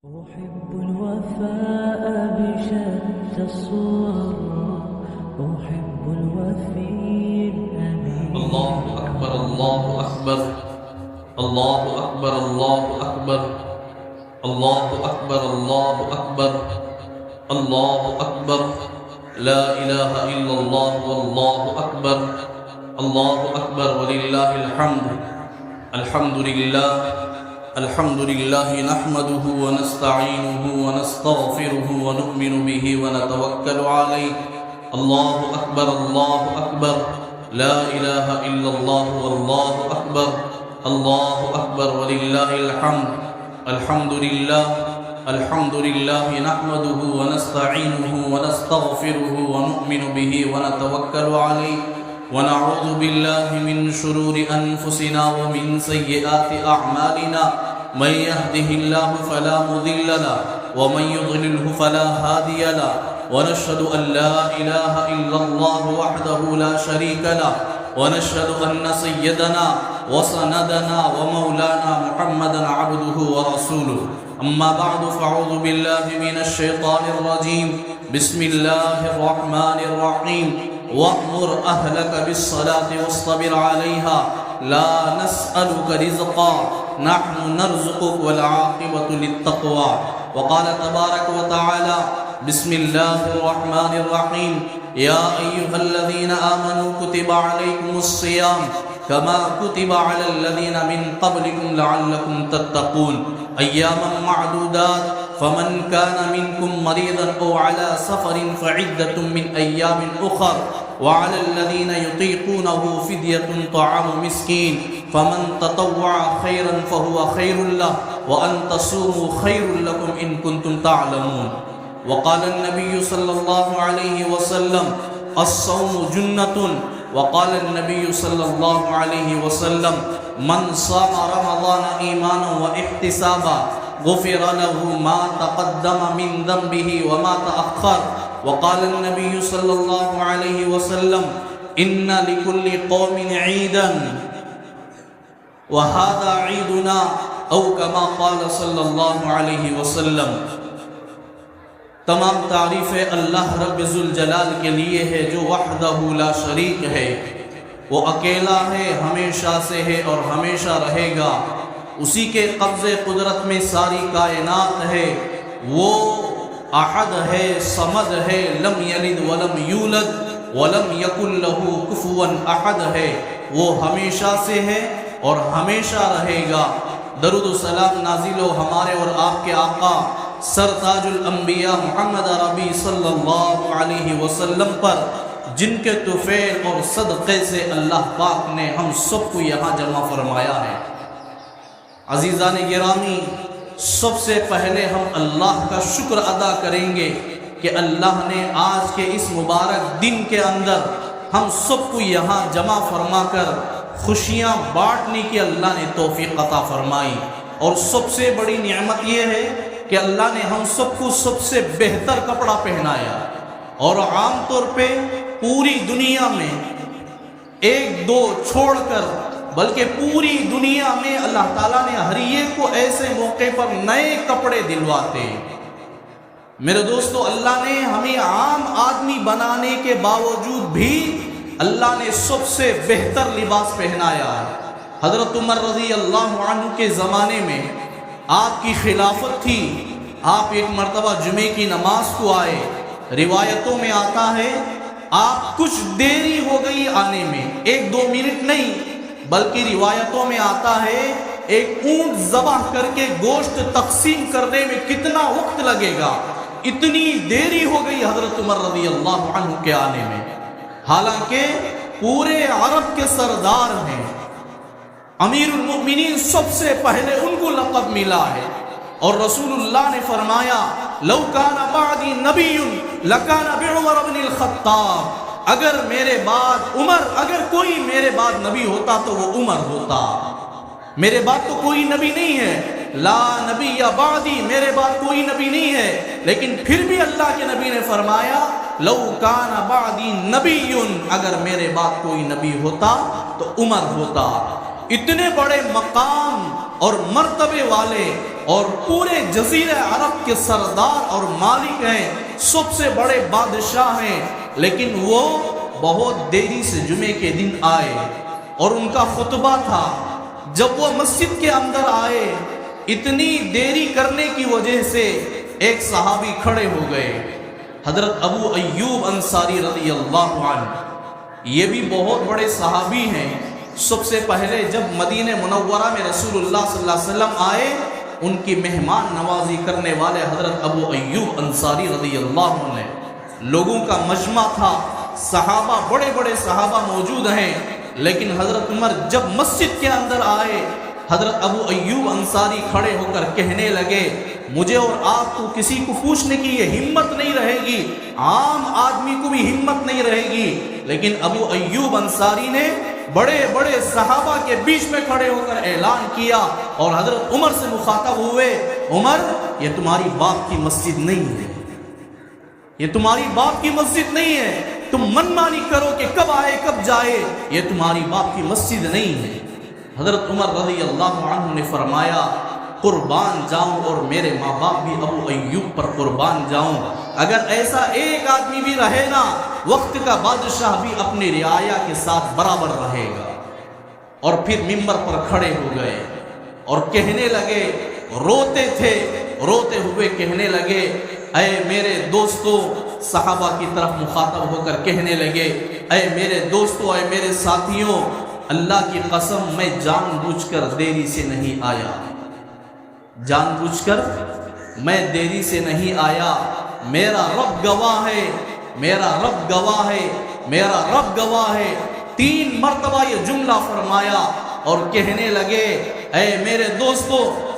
أحب الوفاء بشتى الصور، أحب الوفي الأمين. الله أكبر الله أكبر الله أكبر الله أكبر الله أكبر الله أكبر الله أكبر لا إله إلا الله والله أكبر الله أكبر ولله الحمد. الحمد لله نحمده ونستعينه ونستغفره ونؤمن به ونتوكل عليه. الله أكبر لا إله إلا الله والله أكبر الله أكبر ولله الحمد. الحمد لله نحمده ونستعينه ونستغفره ونؤمن به ونتوكل عليه ونعوذ بالله من شرور أنفسنا ومن سيئات أعمالنا. من يهده الله فلا مضل له ومن يضلله فلا هادي له، ونشهد أن لا إله إلا الله وحده لا شريك له، ونشهد أن سيدنا وسندنا ومولانا محمدا عبده ورسوله. أما بعد فأعوذ بالله من الشيطان الرجيم. بسم الله الرحمن الرحيم. وأمر أهلك بالصلاة واصطبر عليها لا نسألك رزقا نحن نرزقك والعاقبة للتقوى. وقال تبارك وتعالى بسم الله الرحمن الرحيم. يا أيها الذين آمنوا كتب عليكم الصيام كما كتب على الذين من قبلكم لعلكم تتقون أياما معدودات. فمن كان منكم مريضا أو على سفر فعدة من أيام أخر. وعلى الذين يطيقونه فدية طعام مسكين. فمن تطوع خيرا فهو خير له وأن تصوموا خير لكم إن كنتم تعلمون. وقال النبي صلى الله عليه وسلم الصوم جنة. وقال النبي صلى الله عليه وسلم من صام رمضان إيمانا واحتسابا غفر له ما تقدم من ذنبه وما تأخر. وقال النبي صلى الله عليه وسلم إن لكل قوم عيدا وهذا عيدنا، أو كما قال صلی اللہ علیہ وسلم. تمام تعریفیں اللہ رب ذوالجلال کے لیے ہے جو وحدہ لا شریک ہے. وہ اکیلا ہے، ہمیشہ سے ہے اور ہمیشہ رہے گا. اسی کے قبضے قدرت میں ساری کائنات ہے. وہ احد ہے، صمد ہے، لم یلد ولم یولد ولم یکن لہ کفوا احد ہے. وہ ہمیشہ سے ہے اور ہمیشہ رہے گا. درود و سلام نازل ہو ہمارے اور آپ کے آقا سرتاج الانبیاء محمد عربی صلی اللہ علیہ وسلم پر، جن کے طفیل اور صدقے سے اللہ پاک نے ہم سب کو یہاں جمع فرمایا ہے. عزیزان گرامی، سب سے پہلے ہم اللہ کا شکر ادا کریں گے کہ اللہ نے آج کے اس مبارک دن کے اندر ہم سب کو یہاں جمع فرما کر خوشیاں بانٹنے کی اللہ نے توفیق عطا فرمائی. اور سب سے بڑی نعمت یہ ہے کہ اللہ نے ہم سب کو سب سے بہتر کپڑا پہنایا. اور عام طور پہ پوری دنیا میں ایک دو چھوڑ کر بلکہ پوری دنیا میں اللہ تعالیٰ نے ہر ایک کو ایسے موقع پر نئے کپڑے دلواتے. میرے دوستو، اللہ نے ہمیں عام آدمی بنانے کے باوجود بھی اللہ نے سب سے بہتر لباس پہنایا. حضرت عمر رضی اللہ عنہ کے زمانے میں آپ کی خلافت تھی. آپ ایک مرتبہ جمعے کی نماز کو آئے. روایتوں میں آتا ہے آپ کچھ دیری ہو گئی آنے میں، 1-2 منٹ نہیں، بلکہ روایتوں میں آتا ہے ایک اونٹ ذبح کر کے گوشت تقسیم کرنے میں کتنا وقت لگے گا، اتنی دیری ہو گئی حضرت عمر رضی اللہ عنہ کے آنے میں. حالانکہ پورے عرب کے سردار ہیں، امیر المؤمنین، سب سے پہلے ان کو لقب ملا ہے. اور رسول اللہ نے فرمایا لو کان بعدی نبی لکان بعمر بن الخطاب. اگر کوئی میرے بعد نبی ہوتا تو وہ عمر ہوتا. میرے بعد تو کوئی نبی نہیں ہے، لا نبی یا بعدی، میرے بعد کوئی نبی نہیں ہے. لیکن پھر بھی اللہ کے نبی نے فرمایا لو کان بعدی نبی، اگر میرے بعد کوئی نبی ہوتا تو عمر ہوتا. اتنے بڑے مقام اور مرتبے والے اور پورے جزیرہ عرب کے سردار اور مالک ہیں، سب سے بڑے بادشاہ ہیں، لیکن وہ بہت دیری سے جمعے کے دن آئے اور ان کا خطبہ تھا۔ جب وہ مسجد کے اندر آئے، اتنی دیری کرنے کی وجہ سے ایک صحابی کھڑے ہو گئے، حضرت ابو ایوب انصاری رضی اللہ عنہ۔ یہ بھی بہت بڑے صحابی ہیں۔ سب سے پہلے جب مدینہ منورہ میں رسول اللہ صلی اللہ علیہ وسلم آئے، ان کی مہمان نوازی کرنے والے حضرت ابو ایوب انصاری رضی اللہ عنہ، لوگوں کا مجمع تھا، صحابہ بڑے بڑے صحابہ موجود ہیں، لیکن حضرت عمر جب مسجد کے اندر آئے، حضرت ابو ایوب انصاری کھڑے ہو کر کہنے لگے، مجھے اور آپ کو کسی کو پوچھنے کی یہ ہمت نہیں رہے گی، عام آدمی کو بھی ہمت نہیں رہے گی، لیکن ابو ایوب انصاری نے بڑے بڑے صحابہ کے بیچ میں کھڑے ہو کر اعلان کیا اور حضرت عمر سے مخاطب ہوئے، عمر یہ تمہاری باپ کی مسجد نہیں ہے، یہ تمہاری باپ کی مسجد نہیں ہے، تم من مانی کرو کہ کب آئے کب جائے، یہ تمہاری باپ کی مسجد نہیں ہے۔ حضرت عمر رضی اللہ عنہ نے فرمایا، قربان جاؤں اور میرے ماں باپ بھی ابو ایوب پر قربان جاؤں، اگر ایسا ایک آدمی بھی رہے نا، وقت کا بادشاہ بھی اپنی رعایا کے ساتھ برابر رہے گا۔ اور پھر منبر پر کھڑے ہو گئے اور کہنے لگے، روتے تھے، روتے ہوئے کہنے لگے، اے میرے دوستو، صحابہ کی طرف مخاطب ہو کر کہنے لگے، اے میرے دوستو، اے میرے ساتھیوں، اللہ کی قسم میں جان بوجھ کر دیری سے نہیں آیا، جان بوجھ کر میں دیری سے نہیں آیا، میرا رب گواہ ہے، میرا رب گواہ ہے، میرا رب گواہ ہے۔ 3 مرتبہ یہ جملہ فرمایا اور کہنے لگے، اے میرے دوستو،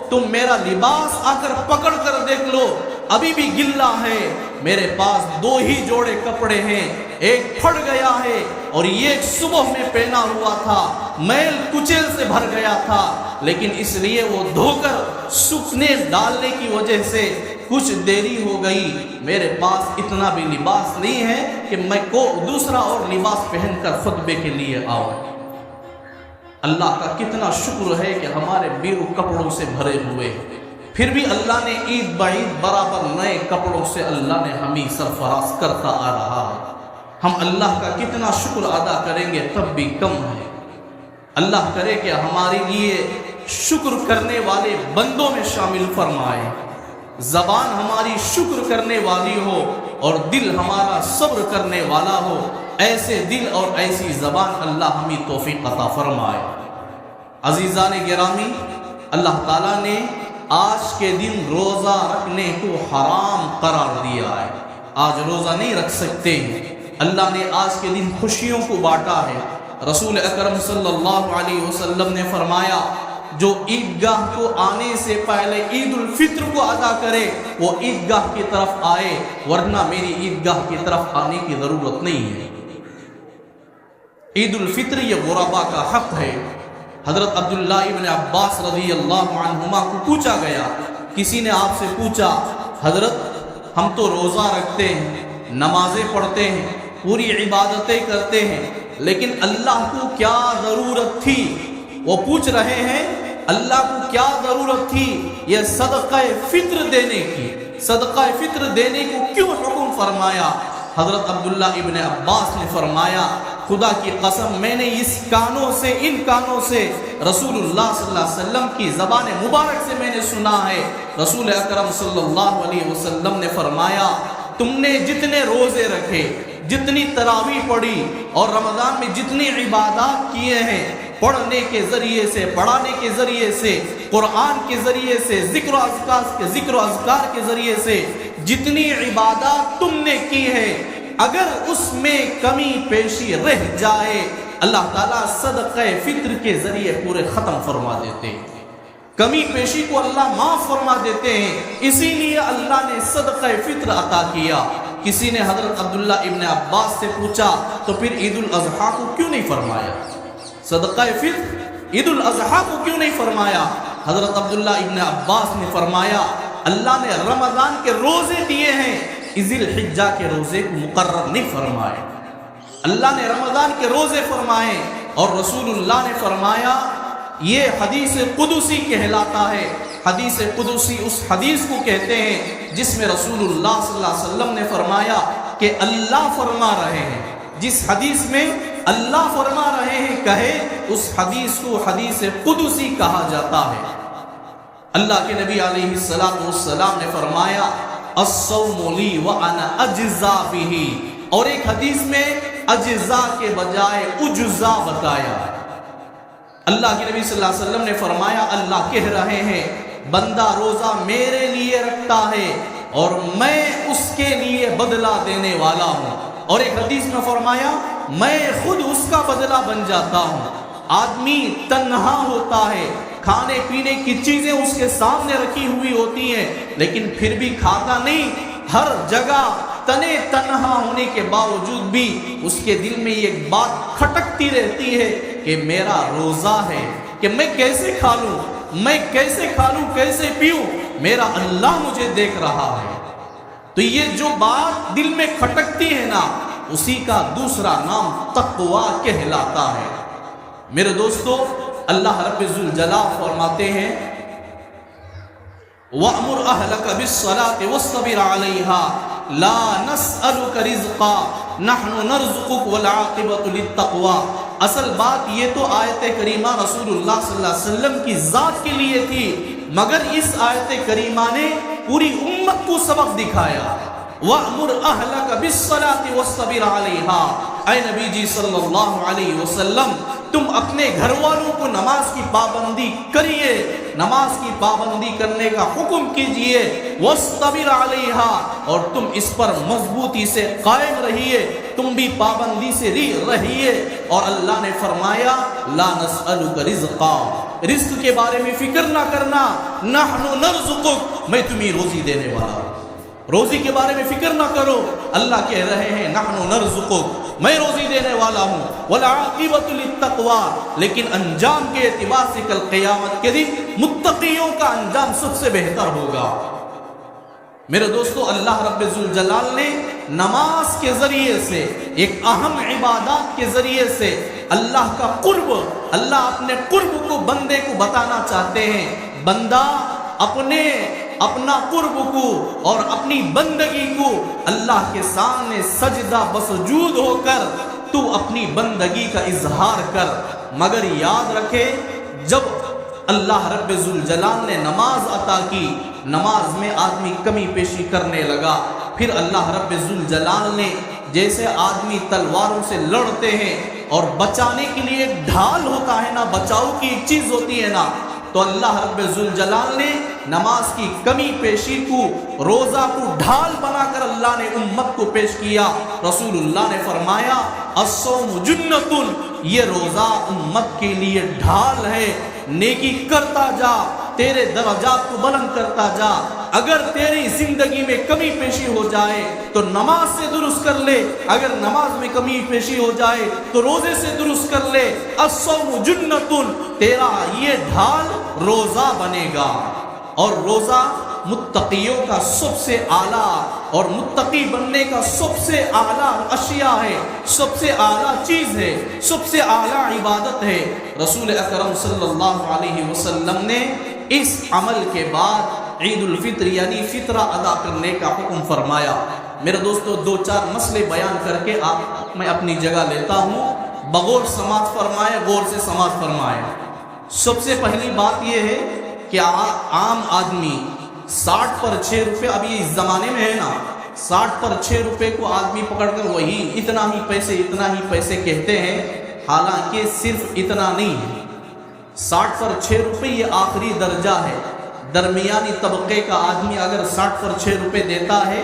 تم میرا لباس آ کر پکڑ کر دیکھ لو، ابھی بھی گلا ہے، میرے پاس 2 ہی جوڑے کپڑے ہیں، ایک پھٹ گیا ہے اور یہ صبح میں پہنا ہوا تھا، میل کچیل سے بھر گیا تھا، لیکن اس لیے وہ دھو کر سوکھنے ڈالنے کی وجہ سے کچھ دیری ہو گئی، میرے پاس اتنا بھی لباس نہیں ہے کہ میں کو دوسرا اور لباس پہن کر خطبے کے لیے آؤں۔ اللہ کا کتنا شکر ہے کہ ہمارے بیرو کپڑوں سے بھرے ہوئے، پھر بھی اللہ نے عید بعید برابر نئے کپڑوں سے اللہ نے ہمیں سرفراز کرتا آ رہا ہے۔ ہم اللہ کا کتنا شکر ادا کریں گے تب بھی کم ہے۔ اللہ کرے کہ ہمارے لیے شکر کرنے والے بندوں میں شامل فرمائے، زبان ہماری شکر کرنے والی ہو اور دل ہمارا صبر کرنے والا ہو، ایسے دل اور ایسی زبان اللہ ہمیں توفیق عطا فرمائے۔ عزیزان گرامی، اللہ تعالیٰ نے آج کے دن روزہ رکھنے کو حرام قرار دیا ہے، آج روزہ نہیں رکھ سکتے۔ اللہ نے آج کے دن خوشیوں کو بانٹا ہے۔ رسول اکرم صلی اللہ علیہ وسلم نے فرمایا، جو عیدگاہ کو آنے سے پہلے عید الفطر کو ادا کرے وہ عیدگاہ کی طرف آئے، ورنہ میری عیدگاہ کی طرف آنے کی ضرورت نہیں ہے۔ عید الفطر یہ غربا کا حق ہے۔ حضرت عبداللہ ابن عباس رضی اللہ عنہما کو پوچھا گیا، کسی نے آپ سے پوچھا، حضرت ہم تو روزہ رکھتے ہیں، نمازیں پڑھتے ہیں، پوری عبادتیں کرتے ہیں، لیکن اللہ کو کیا ضرورت تھی؟ وہ پوچھ رہے ہیں اللہ کو کیا ضرورت تھی یہ صدقہ فطر دینے کی، صدقہ فطر دینے کو کیوں حکم فرمایا؟ حضرت عبداللہ ابن عباس نے فرمایا، خدا کی قسم میں نے اس کانوں سے، ان کانوں سے رسول اللہ صلی اللہ علیہ وسلم کی زبان مبارک سے میں نے سنا ہے، رسول اکرم صلی اللہ علیہ وسلم نے فرمایا، تم نے جتنے روزے رکھے، جتنی تراویح پڑھی اور رمضان میں جتنی عبادات کیے ہیں، پڑھنے کے ذریعے سے، پڑھانے کے ذریعے سے، قرآن کے ذریعے سے، ذکر و اذکار کے ذریعے سے جتنی عبادات تم نے کی ہے، اگر اس میں کمی پیشی رہ جائے اللہ تعالیٰ صدقہ فطر کے ذریعے پورے ختم فرما دیتے ہیں، کمی پیشی کو اللہ معاف فرما دیتے ہیں، اسی لیے اللہ نے صدقہ فطر عطا کیا۔ کسی نے حضرت عبداللہ ابن عباس سے پوچھا تو پھر عید الاضحیٰ کو کیوں نہیں فرمایا؟ صدقہ فطر عید الاضحیٰ کو کیوں نہیں فرمایا؟ حضرت عبداللہ ابن عباس نے فرمایا، اللہ نے رمضان کے روزے دیے ہیں، ذی الحجہ کے روزے کو مقرر نہیں فرمائے۔ اللہ نے رمضان کے روزے فرمائے اور رسول اللہ نے فرمایا یہ حدیث قدسی کہلاتا ہے۔ حدیث قدسی اس حدیث کو کہتے ہیں جس میں رسول اللہ صلی اللہ علیہ وسلم نے فرمایا کہ اللہ فرما رہے ہیں، جس حدیث میں اللہ فرما رہے ہیں کہے اس حدیث کو حدیث قدسی کہا جاتا ہے۔ اللہ کے نبی علیہ السلام نے فرمایا الصوم لی وانا اجزا بہ، اور ایک حدیث میں اجزا کے بجائے اجزا بتایا۔ اللہ کے نبی صلی اللہ علیہ وسلم نے فرمایا اللہ کہہ رہے ہیں بندہ روزہ میرے لیے رکھتا ہے اور میں اس کے لیے بدلہ دینے والا ہوں، اور ایک حدیث میں فرمایا میں خود اس کا بدلہ بن جاتا ہوں۔ آدمی تنہا ہوتا ہے، کھانے پینے کی چیزیں اس کے سامنے رکھی ہوئی ہوتی ہیں لیکن پھر بھی کھاتا نہیں، ہر جگہ تنے تنہا ہونے کے باوجود بھی اس کے دل میں یہ بات کھٹکتی رہتی ہے کہ میرا روزہ ہے، کہ میں کیسے کھا لوں، میں کیسے کھا لوں، کیسے پیوں، میرا اللہ مجھے دیکھ رہا ہے۔ تو یہ جو بات دل میں کھٹکتی ہے نا، اسی کا دوسرا نام تقویٰ کہلاتا ہے۔ میرے دوستو، اللہ رب ذوالجلال فرماتے ہیں وَأْمُرْ أَهْلَكَ بِالصَّلَاةِ وَاصْطَبِرْ عَلَيْهَا لَا نَسْأَلُكَ رِزْقًا نَحْنُ نَرْزُقُكَ وَالْعَاقِبَةُ لِلتَّقْوَىٰ۔ اصل بات یہ تو آیت کریمہ رسول اللہ صلی اللہ علیہ وسلم کی ذات کے لیے تھی، مگر اس آیت کریمہ نے پوری امت کو سبق دکھایا۔ وَأْمُرْ أَهْلَكَ بِالصَّلَاةِ وَاصْطَبِرْ عَلَيْهَا، اے نبی جی صلی اللہ علیہ وسلم تم اپنے گھر والوں کو نماز کی پابندی کریے، نماز کی پابندی کرنے کا حکم کیجئے، وَاصْطَبِرْ عَلَيْهَا، اور تم اس پر مضبوطی سے قائم رہیے، تم بھی پابندی سے رہیے۔ اور اللہ نے فرمایا لا نسألک رزقا، رزق کے بارے میں فکر نہ کرنا، نحن نرزقک، میں تمہیں روزی دینے والا ہوں، روزی کے بارے میں فکر نہ کرو۔ اللہ کہہ رہے ہیں نحن نرزقک، میں روزی دینے والا ہوں، والعاقبۃ للتقویٰ، لیکن انجام کے اعتبار سے کل قیامت کے دن متقیوں کا انجام سب سے بہتر ہوگا۔ میرے دوستو، اللہ رب ذوالجلال نے نماز کے ذریعے سے، ایک اہم عبادات کے ذریعے سے اللہ کا قرب، اللہ اپنے قرب کو بندے کو بتانا چاہتے ہیں۔ بندہ اپنا قرب کو اور اپنی بندگی کو اللہ کے سامنے سجدہ بسجود ہو کر تو اپنی بندگی کا اظہار کر، مگر یاد رکھے جب اللہ رب ذوالجلال نے نماز عطا کی، نماز میں آدمی کمی پیشی کرنے لگا، پھر اللہ رب ذوالجلال نے جیسے آدمی تلواروں سے لڑتے ہیں اور بچانے کے لیے ایک ڈھال ہوتا ہے نا، بچاؤ کی ایک چیز ہوتی ہے نا، تو اللہ رب ذوالجلال نے نماز کی کمی پیشی کو، روزہ کو ڈھال بنا کر اللہ نے امت کو پیش کیا۔ رسول اللہ نے فرمایا الصوم جنۃ، یہ روزہ امت کے لیے ڈھال ہے، نیکی کرتا جا، تیرے درجات کو بلند کرتا جا۔ اگر تیری زندگی میں کمی پیشی ہو جائے تو نماز سے درست کر لے، اگر نماز میں کمی پیشی ہو جائے تو روزے سے درست کر لے۔ الصوم جنۃ، تیرا یہ ڈھال روزہ بنے گا، اور روزہ متقیوں کا سب سے اعلیٰ، اور متقی بننے کا سب سے اعلیٰ اشیاء ہے، سب سے اعلیٰ چیز ہے، سب سے اعلیٰ عبادت ہے۔ رسول اکرم صلی اللہ علیہ وسلم نے اس عمل کے بعد عید الفطر یعنی فطرہ ادا کرنے کا حکم فرمایا۔ میرے دوستو، دو چار مسئلے بیان کر کے میں اپنی جگہ لیتا ہوں، بغور سماعت فرمائے، غور سے سماعت فرمائے۔ سب سے پہلی بات یہ ہے کہ عام آدمی 60 پر 6 روپے، اب یہ اس زمانے میں ہے نا، 60 پر 6 روپے کو آدمی پکڑ کر وہی اتنا ہی پیسے کہتے ہیں، حالانکہ صرف اتنا نہیں ہے۔ 60 پر 6 روپے یہ آخری درجہ ہے۔ درمیانی طبقے کا آدمی اگر 60 پر 6 روپے دیتا ہے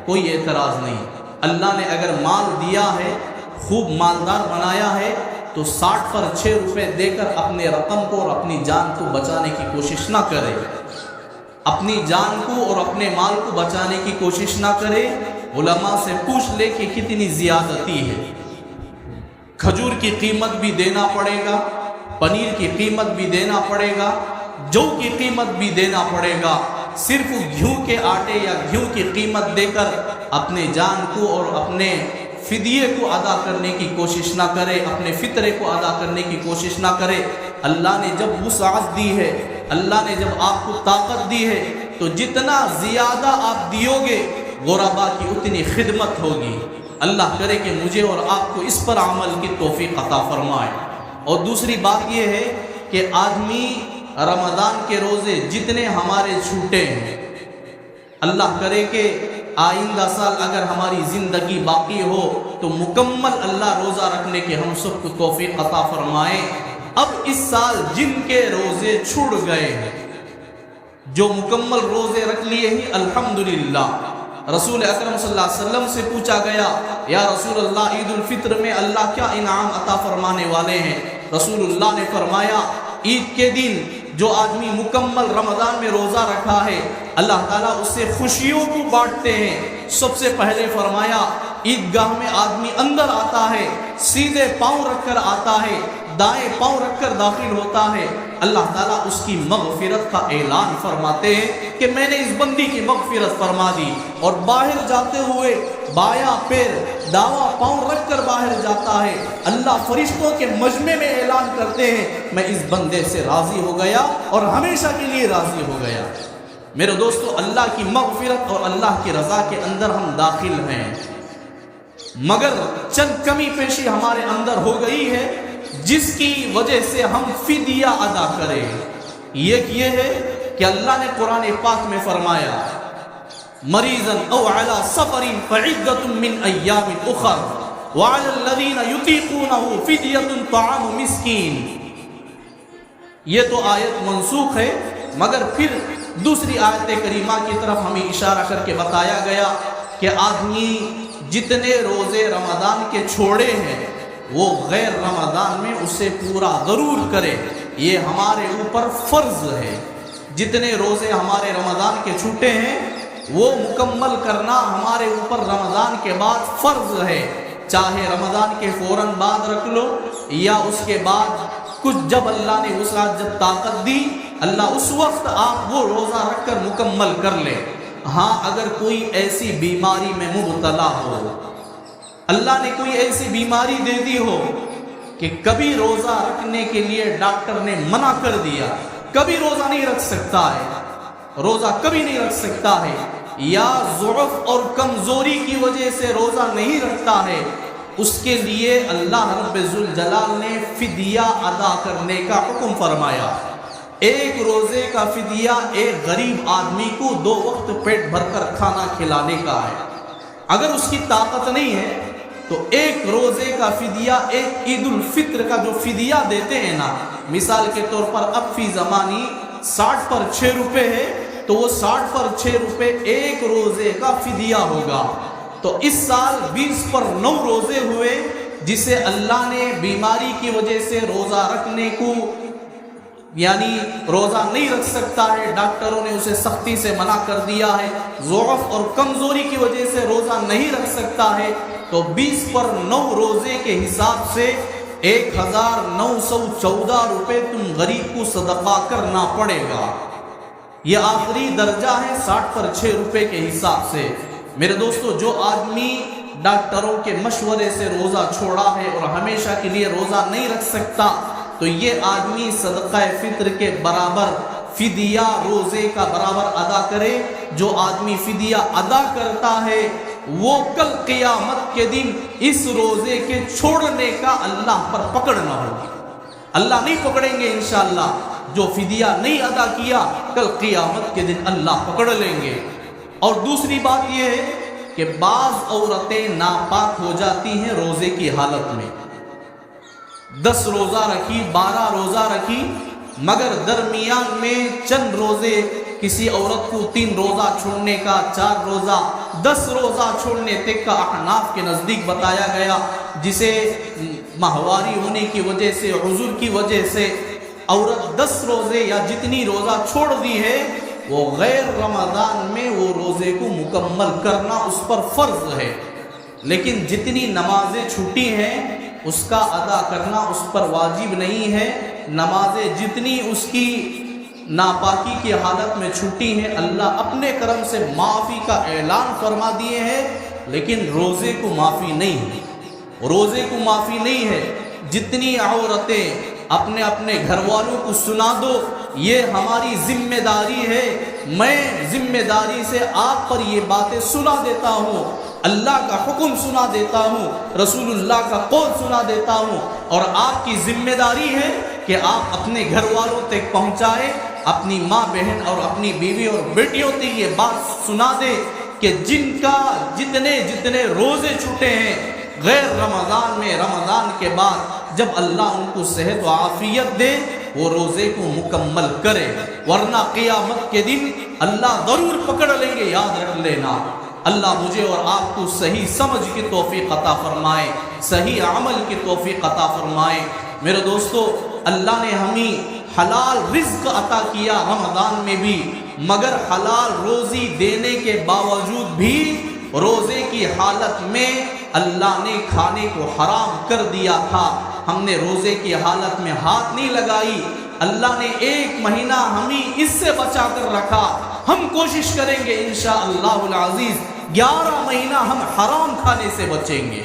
کوئی اعتراض نہیں۔ اللہ نے اگر مال دیا ہے، خوب مالدار بنایا ہے، تو 60 پر 6 روپے دے کر اپنے رقم کو اور اپنی جان کو بچانے کی کوشش نہ کرے، اپنی جان کو اور اپنے مال کو بچانے کی کوشش نہ کرے۔ علماء سے پوچھ لے کہ کتنی زیادتی ہے۔ کھجور کی قیمت بھی دینا پڑے گا، پنیر کی قیمت بھی دینا پڑے گا، جو کی قیمت بھی دینا پڑے گا۔ صرف گھیو کے آٹے یا گھیو کی قیمت دے کر اپنے جان کو اور اپنے فدیے کو ادا کرنے کی کوشش نہ کرے، اپنے فطرے کو ادا کرنے کی کوشش نہ کرے۔ اللہ نے جب وسعت دی ہے، اللہ نے جب آپ کو طاقت دی ہے، تو جتنا زیادہ آپ دیو گے غربا کی اتنی خدمت ہوگی۔ اللہ کرے کہ مجھے اور آپ کو اس پر عمل کی توفیق عطا فرمائے۔ اور دوسری بات یہ ہے کہ آدمی رمضان کے روزے جتنے ہمارے چھوٹے ہیں، اللہ کرے کہ آئندہ سال اگر ہماری زندگی باقی ہو تو مکمل اللہ روزہ رکھنے کے ہم سب کو توفیق عطا فرمائے۔ اب اس سال جن کے روزے چھوڑ گئے ہیں، جو مکمل روزے رکھ لیے ہیں، الحمدللہ۔ رسول اکرم صلی اللہ علیہ وسلم سے پوچھا گیا، یا رسول اللہ عید الفطر میں اللہ کیا انعام عطا فرمانے والے ہیں؟ رسول اللہ نے فرمایا، عید کے دن جو آدمی مکمل رمضان میں روزہ رکھا ہے، اللہ تعالیٰ اس سے خوشیوں کو بانٹتے ہیں۔ سب سے پہلے فرمایا، عیدگاہ میں آدمی اندر آتا ہے، سیدھے پاؤں رکھ کر آتا ہے، دائیں پاؤں رکھ کر داخل ہوتا ہے، اللہ تعالیٰ اس کی مغفرت کا اعلان فرماتے ہیں کہ میں نے اس بندی کی مغفرت فرما دی۔ اور باہر جاتے ہوئے بایاں پیر داواں پاؤں رکھ کر باہر جاتا ہے، اللہ فرشتوں کے مجمع میں اعلان کرتے ہیں میں اس بندے سے راضی ہو گیا اور ہمیشہ کے لیے راضی ہو گیا۔ میرے دوستو، اللہ کی مغفرت اور اللہ کی رضا کے اندر ہم داخل ہیں، مگر چند کمی پیشی ہمارے اندر ہو گئی ہے جس کی وجہ سے ہم فدیہ ادا کریں۔ یہ ہے کہ اللہ نے قرآن پاک میں فرمایا، مریضاً او علی سفر فعدۃ من ایام اخر وعلی الذین یطیقونہ فدیۃ طعام مسکین۔ یہ تو آیت منسوخ ہے، مگر پھر دوسری آیت کریمہ کی طرف ہمیں اشارہ کر کے بتایا گیا کہ آدمی جتنے روزے رمضان کے چھوڑے ہیں وہ غیر رمضان میں اسے پورا ضرور کرے، یہ ہمارے اوپر فرض ہے۔ جتنے روزے ہمارے رمضان کے چھوٹے ہیں وہ مکمل کرنا ہمارے اوپر رمضان کے بعد فرض ہے، چاہے رمضان کے فوراً بعد رکھ لو یا اس کے بعد کچھ، جب اللہ نے اس رات جب طاقت دی، اللہ اس وقت آپ وہ روزہ رکھ کر مکمل کر لے۔ ہاں، اگر کوئی ایسی بیماری میں مبتلا ہو، اللہ نے کوئی ایسی بیماری دے دی ہو کہ کبھی روزہ رکھنے کے لیے ڈاکٹر نے منع کر دیا، کبھی روزہ نہیں رکھ سکتا ہے، روزہ کبھی نہیں رکھ سکتا ہے، یا ضعف اور کمزوری کی وجہ سے روزہ نہیں رکھتا ہے، اس کے لیے اللہ رب ذوالجلال نے فدیہ ادا کرنے کا حکم فرمایا۔ ایک روزے کا فدیہ ایک غریب آدمی کو 2 وقت پیٹ بھر کر کھانا کھلانے کا ہے۔ اگر اس کی طاقت نہیں ہے تو ایک روزے کا فدیہ، ایک عید الفطر کا جو فدیہ دیتے ہیں نا، مثال کے طور پر اب فی زمانی 60 پر 6 روپے ہے، تو وہ 60 پر 6 روپے ایک روزے کا فدیہ ہوگا۔ تو اس سال 20 پر 9 روزے ہوئے، جسے اللہ نے بیماری کی وجہ سے روزہ رکھنے کو، یعنی روزہ نہیں رکھ سکتا ہے، ڈاکٹروں نے اسے سختی سے منع کر دیا ہے، ضعف اور کمزوری کی وجہ سے روزہ نہیں رکھ سکتا ہے، تو 20 پر 9 روزے کے حساب سے 1914 روپے تم غریب کو صدقہ کرنا پڑے گا۔ یہ آخری درجہ ہے 60 پر 6 روپے کے حساب سے۔ میرے دوستو، جو آدمی ڈاکٹروں کے مشورے سے روزہ چھوڑا ہے اور ہمیشہ کے لیے روزہ نہیں رکھ سکتا، تو یہ آدمی صدقہ فطر کے برابر فدیہ روزے کا برابر ادا کرے۔ جو آدمی فدیہ ادا کرتا ہے وہ کل قیامت کے دن اس روزے کے چھوڑنے کا اللہ پر پکڑ نہ ہوگی، اللہ نہیں پکڑیں گے انشاءاللہ۔ جو فدیہ نہیں ادا کیا کل قیامت کے دن اللہ پکڑ لیں گے۔ اور دوسری بات یہ ہے کہ بعض عورتیں ناپاک ہو جاتی ہیں روزے کی حالت میں، 10 روزہ رکھی، 12 روزہ رکھی، مگر درمیان میں چند روزے، کسی عورت کو 3 روزہ چھوڑنے کا، 4 روزہ، 10 روزہ چھوڑنے تک کا احناف کے نزدیک بتایا گیا، جسے ماہواری ہونے کی وجہ سے، عذر کی وجہ سے عورت 10 روزے یا جتنی روزہ چھوڑ دی ہے، وہ غیر رمضان میں وہ روزے کو مکمل کرنا اس پر فرض ہے، لیکن جتنی نمازیں چھوٹی ہیں اس کا ادا کرنا اس پر واجب نہیں ہے۔ نمازیں جتنی اس کی ناپاکی کی حالت میں چھوٹی ہیں، اللہ اپنے کرم سے معافی کا اعلان فرما دیے ہیں، لیکن روزے کو معافی نہیں ہے، روزے کو معافی نہیں ہے۔ جتنی عورتیں اپنے اپنے گھر والوں کو سنا دو، یہ ہماری ذمہ داری ہے۔ میں ذمہ داری سے آپ پر یہ باتیں سنا دیتا ہوں، اللہ کا حکم سنا دیتا ہوں، رسول اللہ کا قول سنا دیتا ہوں، اور آپ کی ذمہ داری ہے کہ آپ اپنے گھر والوں تک پہنچائیں، اپنی ماں بہن اور اپنی بیوی اور بیٹیوں تک یہ بات سنا دے کہ جن کا جتنے روزے چھوٹے ہیں غیر رمضان میں، رمضان کے بعد جب اللہ ان کو صحت و عافیت دے وہ روزے کو مکمل کرے، ورنہ قیامت کے دن اللہ ضرور پکڑ لیں گے، یاد رکھ لینا۔ اللہ مجھے اور آپ کو صحیح سمجھ کی توفیق عطا فرمائے، صحیح عمل کی توفیق عطا فرمائے۔ میرے دوستو، اللہ نے ہمیں حلال رزق عطا کیا رمضان میں بھی، مگر حلال روزی دینے کے باوجود بھی روزے کی حالت میں اللہ نے کھانے کو حرام کر دیا تھا۔ ہم نے روزے کی حالت میں ہاتھ نہیں لگائی، اللہ نے 1 مہینہ ہمیں اس سے بچا کر رکھا۔ ہم کوشش کریں گے انشاءاللہ العزیز 11 مہینہ ہم حرام کھانے سے بچیں گے،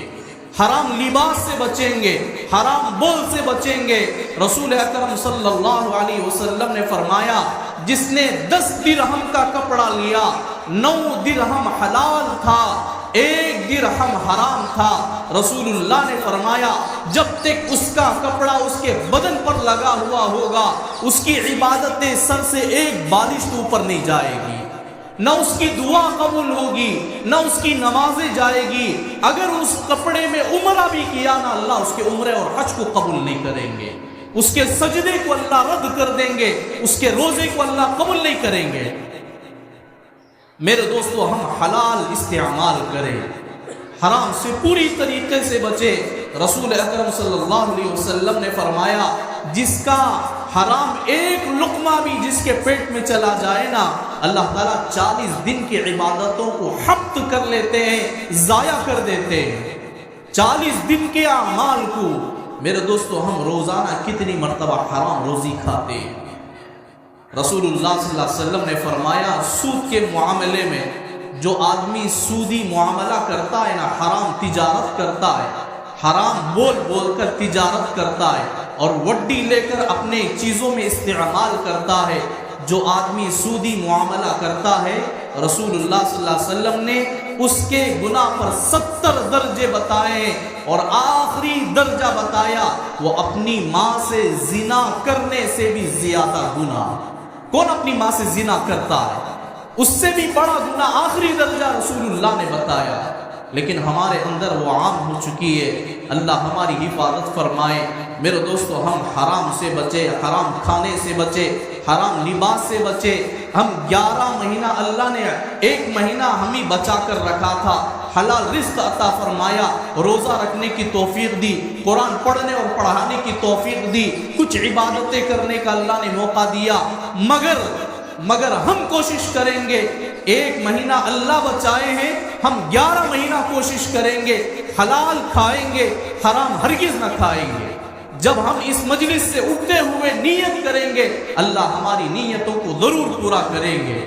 حرام لباس سے بچیں گے، حرام بول سے بچیں گے۔ رسول اکرم صلی اللہ علیہ وسلم نے فرمایا، جس نے 10 درہم کا کپڑا لیا، 9 درہم حلال تھا، 1 درہم حرام تھا۔ رسول اللہ نے فرمایا جب تک اس کا کپڑا اس کے بدن پر لگا ہوا ہوگا اس کی عبادتیں سر سے 1 بالش تو اوپر نہیں جائے گی، نہ اس کی دعا قبول ہوگی، نہ اس کی نمازیں جائے گی۔ اگر اس کپڑے میں عمرہ بھی کیا نا، اللہ اس کے عمرے اور حج کو قبول نہیں کریں گے، اس کے سجدے کو اللہ رد کر دیں گے، اس کے روزے کو اللہ قبول نہیں کریں گے۔ میرے دوستو، ہم حلال استعمال کریں، حرام سے پوری طریقے سے بچے۔ رسول اکرم صلی اللہ علیہ وسلم نے فرمایا، جس کا حرام 1 لقمہ بھی جس کے پیٹ میں چلا جائے نا، اللہ تعالیٰ 40 دن کی عبادتوں کو حبط کر لیتے ہیں، ضائع کر دیتے ہیں 40 دن کے اعمال کو۔ میرے دوستو، ہم روزانہ کتنی مرتبہ حرام روزی کھاتے ہیں۔ رسول اللہ صلی اللہ علیہ وسلم نے فرمایا، سود کے معاملے میں جو آدمی سودی معاملہ کرتا ہے نا، حرام تجارت کرتا ہے، حرام بول کر تجارت کرتا ہے اور وڈی لے کر اپنے چیزوں میں استعمال کرتا ہے، جو آدمی سودی معاملہ کرتا ہے، رسول اللہ صلی اللہ علیہ وسلم نے اس کے گناہ پر 70 درجے بتائے اور آخری درجہ بتایا وہ اپنی ماں سے زنا کرنے سے بھی زیادہ گناہ۔ کون اپنی ماں سے زنا کرتا ہے؟ اس سے بھی بڑا گناہ آخری درجہ رسول اللہ نے بتایا، لیکن ہمارے اندر وہ عام ہو چکی ہے۔ اللہ ہماری حفاظت فرمائے۔ میرے دوستو، ہم حرام سے بچے، حرام کھانے سے بچے، حرام لباس سے بچے۔ ہم 11 مہینہ، اللہ نے 1 مہینہ ہمیں بچا کر رکھا تھا، حلال رزق عطا فرمایا، روزہ رکھنے کی توفیق دی، قرآن پڑھنے اور پڑھانے کی توفیق دی، کچھ عبادتیں کرنے کا اللہ نے موقع دیا، مگر ہم کوشش کریں گے 1 مہینہ اللہ بچائے ہیں، ہم 11 مہینہ کوشش کریں گے حلال کھائیں گے، حرام ہرگز نہ کھائیں گے۔ جب ہم اس مجلس سے اٹھتے ہوئے نیت کریں گے، اللہ ہماری نیتوں کو ضرور پورا کریں گے۔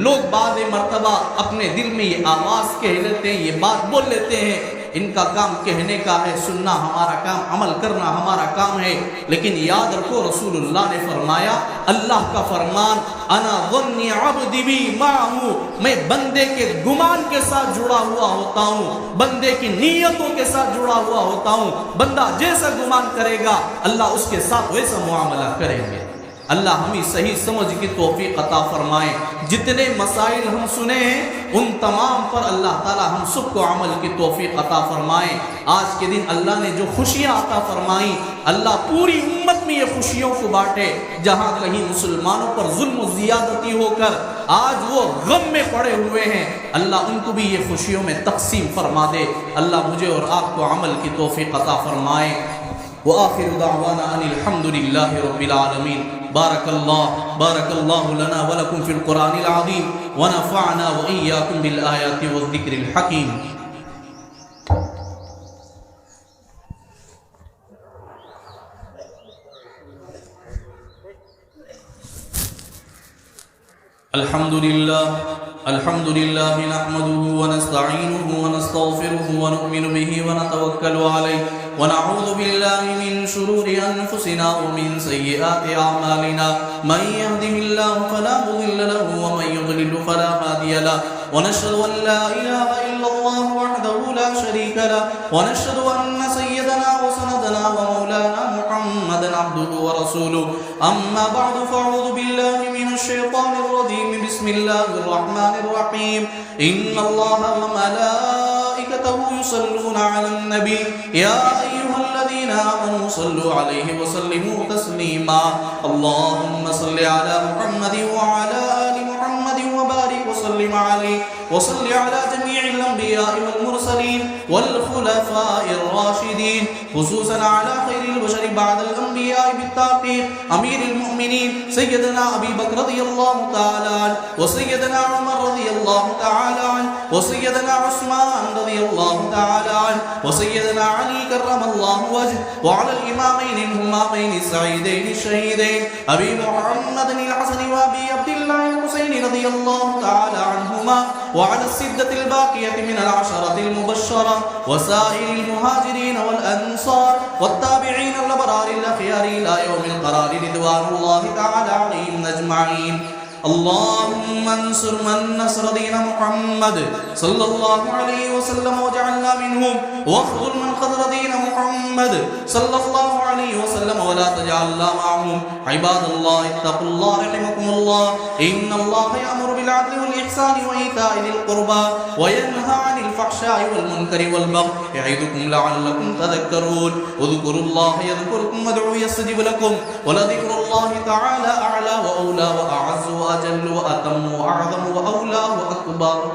لوگ بعض مرتبہ اپنے دل میں یہ آواز کہہ لیتے ہیں، یہ بات بول لیتے ہیں، ان کا کام کہنے کا ہے، سننا ہمارا کام، عمل کرنا ہمارا کام ہے، لیکن یاد رکھو رسول اللہ نے فرمایا، اللہ کا فرمان، انا ظن عبدی بی معہ، میں بندے کے گمان کے ساتھ جڑا ہوا ہوتا ہوں، بندے کی نیتوں کے ساتھ جڑا ہوا ہوتا ہوں۔ بندہ جیسا گمان کرے گا اللہ اس کے ساتھ ویسا معاملہ کریں گے۔ اللہ ہمیں صحیح سمجھ کی توفیق عطا فرمائے۔ جتنے مسائل ہم سنے ہیں ان تمام پر اللہ تعالی ہم سب کو عمل کی توفیق عطا فرمائے۔ آج کے دن اللہ نے جو خوشیاں عطا فرمائیں، اللہ پوری امت میں یہ خوشیوں کو بانٹے۔ جہاں کہیں مسلمانوں پر ظلم و زیادتی ہو کر آج وہ غم میں پڑے ہوئے ہیں، اللہ ان کو بھی یہ خوشیوں میں تقسیم فرما دے۔ اللہ مجھے اور آپ کو عمل کی توفیق عطا فرمائے۔ وآخر دعوانا ان الحمد للہ رب العالمین۔ بارک اللہ لنا ولکم فی القرآن العظیم ونفعنا وإیاکم بالآیات والذکر الحکیم۔ الحمد لله نحمده ونستعينه ونستغفره ونؤمن به ونتوكل عليه ونعوذ بالله من شرور أنفسنا ومن سيئات أعمالنا من يهده الله فلا مضل له ومن يضلل فلا هادي له ونشهد أن لا إله إلا الله وحده لا شريك له ونشهد أن سيدنا وسندنا ومولانا محمدا عبده ورسوله أما بعد فأعوذ بالله من الشيطان الرجيم بسم الله الرحمن الرحيم إن الله وملائكته يصلون على النبي يا أيها الذين آمنوا صلوا عليه وسلموا تسليما اللهم صل على محمد وعلى آل محمد وبارك وسلم عليه وصل على جميع الأنبياء والمرسلين والخلفاء الراشدين خصوصا على خير البشر بعد الأنبياء بالتحقيق أمير المؤمنين سيدنا أبي بكر رضي الله تعالى عنه وسيدنا عمر رضي الله تعالى عنه وسيدنا عثمان رضي الله تعالى عنه وسيدنا علي كرم الله وجهه وعلى الإمامين الهمامين السعيدين الشهيدين أبي محمد الحسن وأبي عبد الله الحسين رضي الله تعالى عنهما وعلى الستة الباقية من العشرة المبشرة وسائر المهاجرين والأنصار والتابعين الأبرار الأخيار إلى يوم القرار رضوان الله تعالى عليهم أجمعين اللهم انصر من نصر دين محمد صلى الله عليه وسلم واجعلنا منهم واخذل من خذل دين محمد صلى الله عليه وسلم ولا تجعلنا معهم عباد الله اتقوا الله رحمكم الله إن الله يأمر بالعدل والإحسان وإيتاء ذي القربى وينهى عن الفحشاء والمنكر والبغي يعظكم لعلكم تذكرون اذكروا الله يذكركم وادعوه يستجب لكم ولذكر الله تعالى أعلى وأولى وأعز وأجل وأتم وأعظم وأولى وأكبر